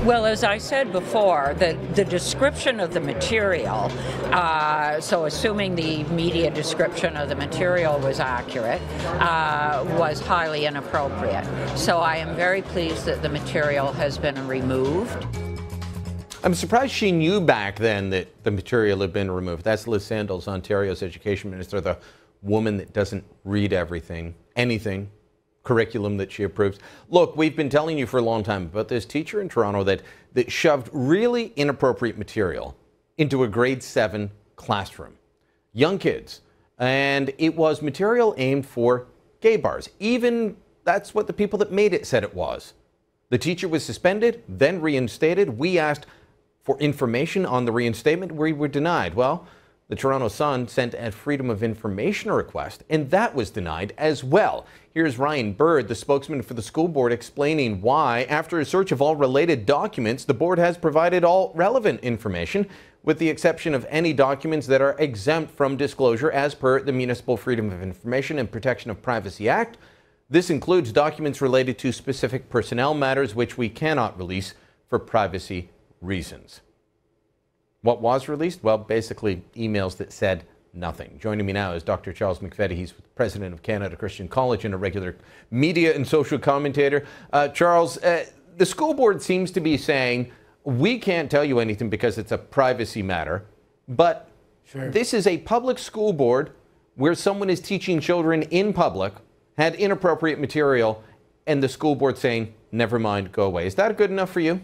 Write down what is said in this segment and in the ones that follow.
Well, as I said before, the description of the material, so assuming the media description of the material was accurate, was highly inappropriate. So I am very pleased that the material has been removed. I'm surprised she knew back then that the material had been removed. That's Liz Sandals, Ontario's education minister, the woman that doesn't read everything, anything, curriculum that she approves. Look, we've been telling you for a long time about this teacher in Toronto that shoved really inappropriate material into a grade 7 classroom. Young kids. And it was material aimed for gay bars. Even that's what the people that made it said it was. The teacher was suspended, then reinstated. We asked for information on the reinstatement. We were denied. Well, the Toronto Sun sent a Freedom of Information request, and that was denied as well. Here's Ryan Bird, the spokesman for the school board, explaining why, after a search of all related documents, the board has provided all relevant information, with the exception of any documents that are exempt from disclosure as per the Municipal Freedom of Information and Protection of Privacy Act. This includes documents related to specific personnel matters, which we cannot release for privacy reasons. What was released? Well, basically emails that said nothing. Joining me now is Dr. Charles McCready. He's president of Canada Christian College and a regular media and social commentator. Charles, the school board seems to be saying, we can't tell you anything because it's a privacy matter, but This is a public school board where someone is teaching children in public, had inappropriate material, and the school board saying, never mind, go away. Is that good enough for you?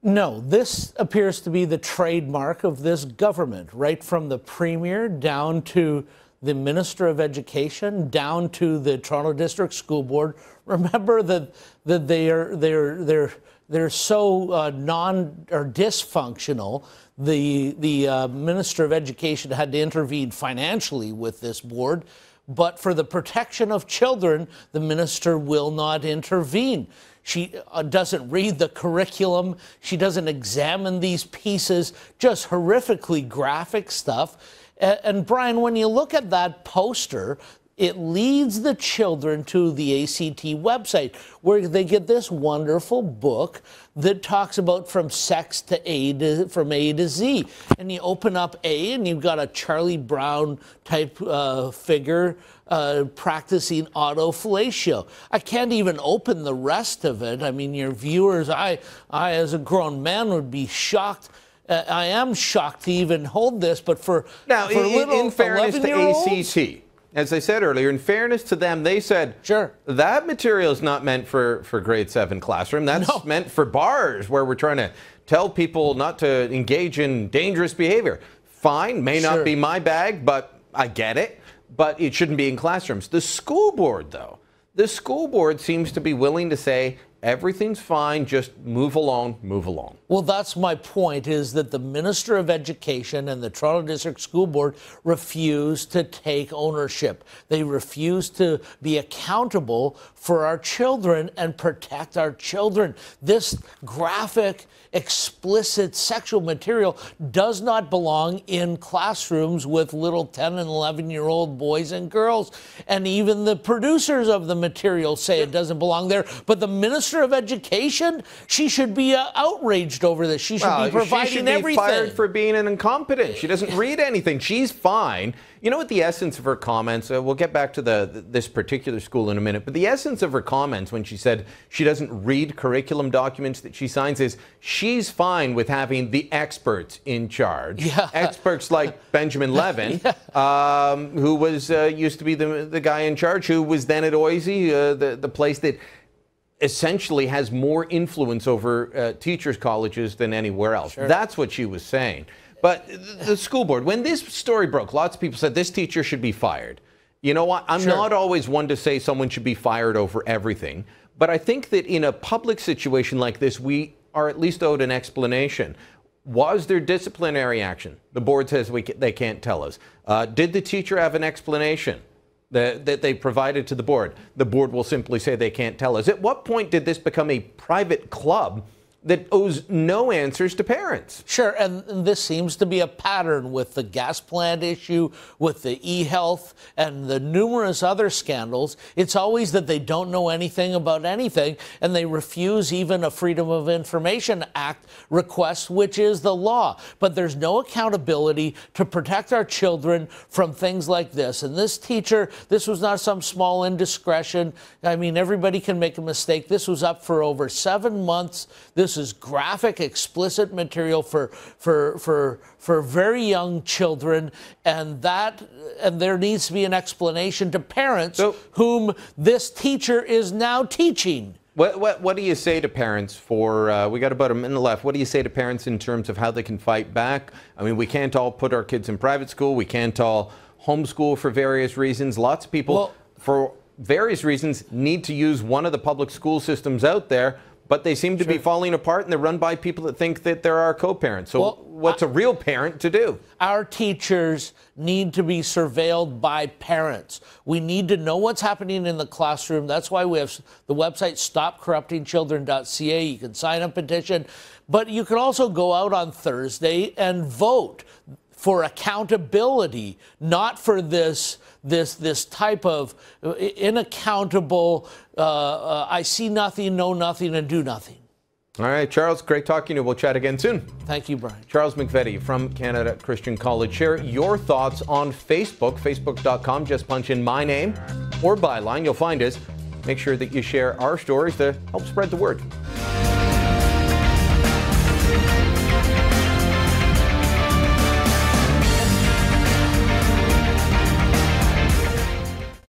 No, this appears to be the trademark of this government, right from the Premier down to the Minister of Education, down to the Toronto District School Board. Remember that they're so dysfunctional. The Minister of Education had to intervene financially with this board, but for the protection of children, the minister will not intervene. She doesn't read the curriculum. She doesn't examine these pieces, just horrifically graphic stuff. And Brian, when you look at that poster, it leads the children to the ACT website, where they get this wonderful book that talks about from sex to from A to Z. And you open up A, and you've got a Charlie Brown type figure practicing autofellatio. I can't even open the rest of it. I mean, your viewers, I as a grown man would be shocked. I am shocked to even hold this, but for in fairness to ACT, as I said earlier, in fairness to them, they said, sure, that material is not meant for grade 7 classroom. That's meant for bars where we're trying to tell people not to engage in dangerous behavior. Fine, may not be my bag, but I get it. But it shouldn't be in classrooms. The school board, though, the school board seems to be willing to say, everything's fine, just move along, move along. Well, that's my point, is that the Minister of Education and the Toronto District School Board refuse to take ownership. They refuse to be accountable for our children and protect our children. This graphic, explicit sexual material does not belong in classrooms with little 10 and 11-year-old boys and girls. And even the producers of the material say it doesn't belong there. But the Minister of Education, she should be outraged over this. She should be providing everything. She should be fired for being an incompetent. She doesn't read anything. She's fine. You know what the essence of her comments, we'll get back to this particular school in a minute, but the essence of her comments when she said she doesn't read curriculum documents that she signs is she's fine with having the experts in charge. Yeah. Experts like Benjamin Levin, who was used to be the guy in charge, who was then at OISE, the place that essentially has more influence over teachers' colleges than anywhere else. Sure. That's what she was saying. But the school board, when this story broke, lots of people said this teacher should be fired. You know what? I'm not always one to say someone should be fired over everything. But I think that in a public situation like this, we are at least owed an explanation. Was there disciplinary action? The board says they can't tell us. Did the teacher have an explanation that they provided to the board? The board will simply say they can't tell us. At what point did this become a private club that owes no answers to parents. Sure, and this seems to be a pattern with the gas plant issue, with the e-health, and the numerous other scandals. It's always that they don't know anything about anything, and they refuse even a Freedom of Information Act request, which is the law. But there's no accountability to protect our children from things like this. And this teacher, this was not some small indiscretion. I mean, everybody can make a mistake. This was up for over 7 months. This is graphic, explicit material for very young children, and there needs to be an explanation to parents whom this teacher is now teaching. What do you say to parents for, we got about a minute left, what do you say to parents in terms of how they can fight back? I mean, we can't all put our kids in private school. We can't all homeschool for various reasons. Lots of people, for various reasons, need to use one of the public school systems out there, but they seem to be falling apart, and they're run by people that think that they're our co-parents. So what's a real parent to do? Our teachers need to be surveilled by parents. We need to know what's happening in the classroom. That's why we have the website stopcorruptingchildren.ca. You can sign a petition, but you can also go out on Thursday and vote for accountability, not for this type of unaccountable, I see nothing, know nothing, and do nothing. All right, Charles, great talking to you. We'll chat again soon. Thank you, Brian. Charles McCready from Canada Christian College. Share your thoughts on Facebook, facebook.com. Just punch in my name or byline. You'll find us. Make sure that you share our stories to help spread the word.